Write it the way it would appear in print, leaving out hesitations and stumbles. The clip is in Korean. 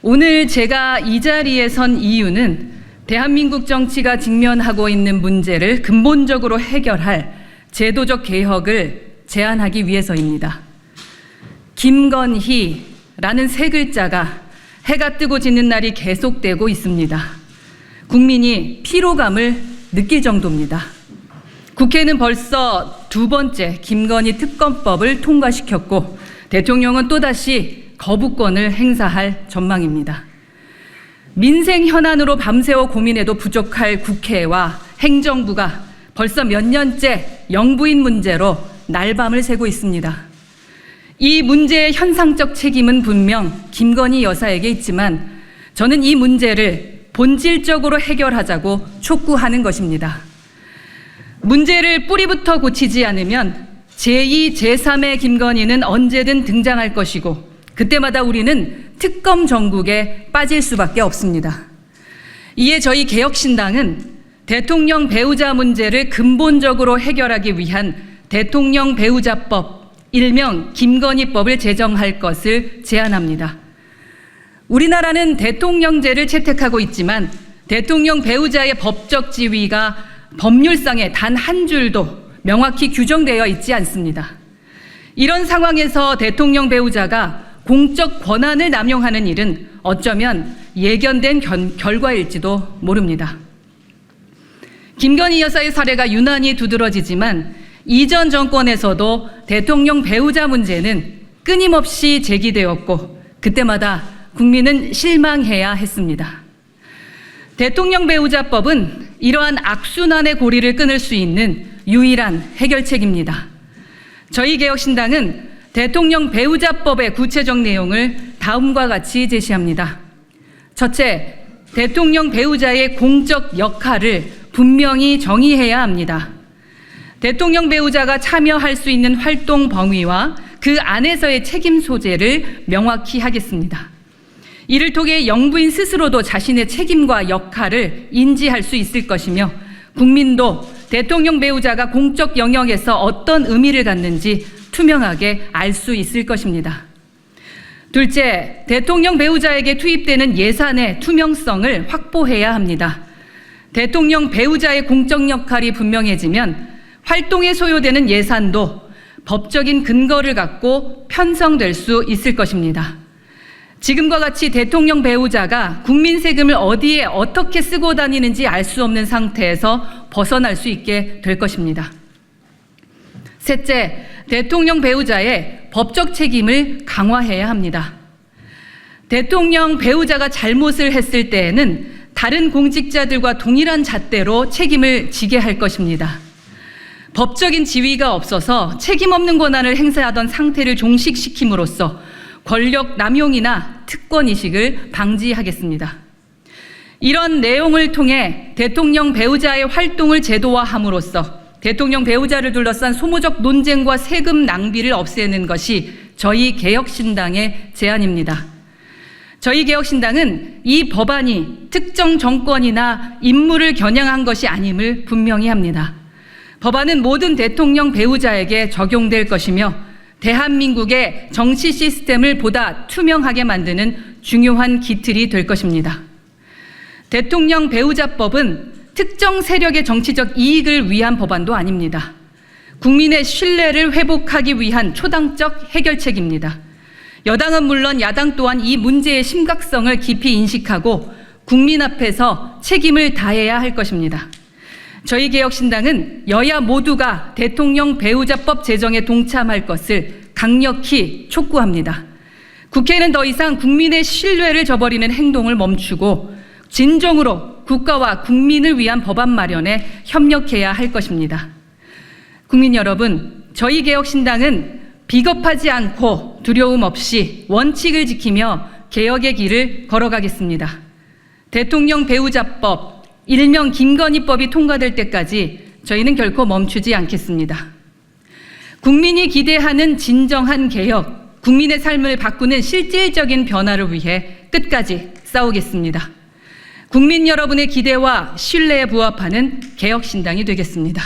오늘 제가 이 자리에 선 이유는 대한민국 정치가 직면하고 있는 문제를 근본적으로 해결할 제도적 개혁을 제안하기 위해서입니다. 김건희라는 세 글자가 해가 뜨고 지는 날이 계속되고 있습니다. 국민이 피로감을 느낄 정도입니다. 국회는 벌써 두 번째 김건희 특검법을 통과시켰고 대통령은 또다시 거부권을 행사할 전망입니다. 민생 현안으로 밤새워 고민해도 부족할 국회와 행정부가 벌써 몇 년째 영부인 문제로 날밤을 새고 있습니다. 이 문제의 현상적 책임은 분명 김건희 여사에게 있지만 저는 이 문제를 본질적으로 해결하자고 촉구하는 것입니다. 문제를 뿌리부터 고치지 않으면 제2, 제3의 김건희는 언제든 등장할 것이고 그때마다 우리는 특검 정국에 빠질 수밖에 없습니다. 이에 저희 개혁신당은 대통령 배우자 문제를 근본적으로 해결하기 위한 대통령 배우자법, 일명 김건희법을 제정할 것을 제안합니다. 우리나라는 대통령제를 채택하고 있지만 대통령 배우자의 법적 지위가 법률상에 단 한 줄도 명확히 규정되어 있지 않습니다. 이런 상황에서 대통령 배우자가 공적 권한을 남용하는 일은 어쩌면 예견된 결과일지도 모릅니다. 김건희 여사의 사례가 유난히 두드러지지만 이전 정권에서도 대통령 배우자 문제는 끊임없이 제기되었고 그때마다 국민은 실망해야 했습니다. 대통령 배우자법은 이러한 악순환의 고리를 끊을 수 있는 유일한 해결책입니다. 저희 개혁신당은 대통령 배우자법의 구체적 내용을 다음과 같이 제시합니다. 첫째, 대통령 배우자의 공적 역할을 분명히 정의해야 합니다. 대통령 배우자가 참여할 수 있는 활동 범위와 그 안에서의 책임 소재를 명확히 하겠습니다. 이를 통해 영부인 스스로도 자신의 책임과 역할을 인지할 수 있을 것이며 국민도 대통령 배우자가 공적 영역에서 어떤 의미를 갖는지 투명하게 알 수 있을 것입니다. 둘째, 대통령 배우자에게 투입되는 예산의 투명성을 확보해야 합니다. 대통령 배우자의 공적 역할이 분명해지면 활동에 소요되는 예산도 법적인 근거를 갖고 편성될 수 있을 것입니다. 지금과 같이 대통령 배우자가 국민 세금을 어디에 어떻게 쓰고 다니는지 알 수 없는 상태에서 벗어날 수 있게 될 것입니다. 셋째, 대통령 배우자의 법적 책임을 강화해야 합니다. 대통령 배우자가 잘못을 했을 때에는 다른 공직자들과 동일한 잣대로 책임을 지게 할 것입니다. 법적인 지위가 없어서 책임 없는 권한을 행사하던 상태를 종식시킴으로써 권력 남용이나 특권의식을 방지하겠습니다. 이런 내용을 통해 대통령 배우자의 활동을 제도화함으로써 대통령 배우자를 둘러싼 소모적 논쟁과 세금 낭비를 없애는 것이 저희 개혁신당의 제안입니다. 저희 개혁신당은 이 법안이 특정 정권이나 인물을 겨냥한 것이 아님을 분명히 합니다. 법안은 모든 대통령 배우자에게 적용될 것이며 대한민국의 정치 시스템을 보다 투명하게 만드는 중요한 기틀이 될 것입니다. 대통령 배우자법은 특정 세력의 정치적 이익을 위한 법안도 아닙니다. 국민의 신뢰를 회복하기 위한 초당적 해결책입니다. 여당은 물론 야당 또한 이 문제의 심각성을 깊이 인식하고 국민 앞에서 책임을 다해야 할 것입니다. 저희 개혁신당은 여야 모두가 대통령 배우자법 제정에 동참할 것을 강력히 촉구합니다. 국회는 더 이상 국민의 신뢰를 저버리는 행동을 멈추고 진정으로 국가와 국민을 위한 법안 마련에 협력해야 할 것입니다. 국민 여러분, 저희 개혁신당은 비겁하지 않고 두려움 없이 원칙을 지키며 개혁의 길을 걸어가겠습니다. 대통령 배우자법, 일명 김건희법이 통과될 때까지 저희는 결코 멈추지 않겠습니다. 국민이 기대하는 진정한 개혁, 국민의 삶을 바꾸는 실질적인 변화를 위해 끝까지 싸우겠습니다. 국민 여러분의 기대와 신뢰에 부합하는 개혁신당이 되겠습니다.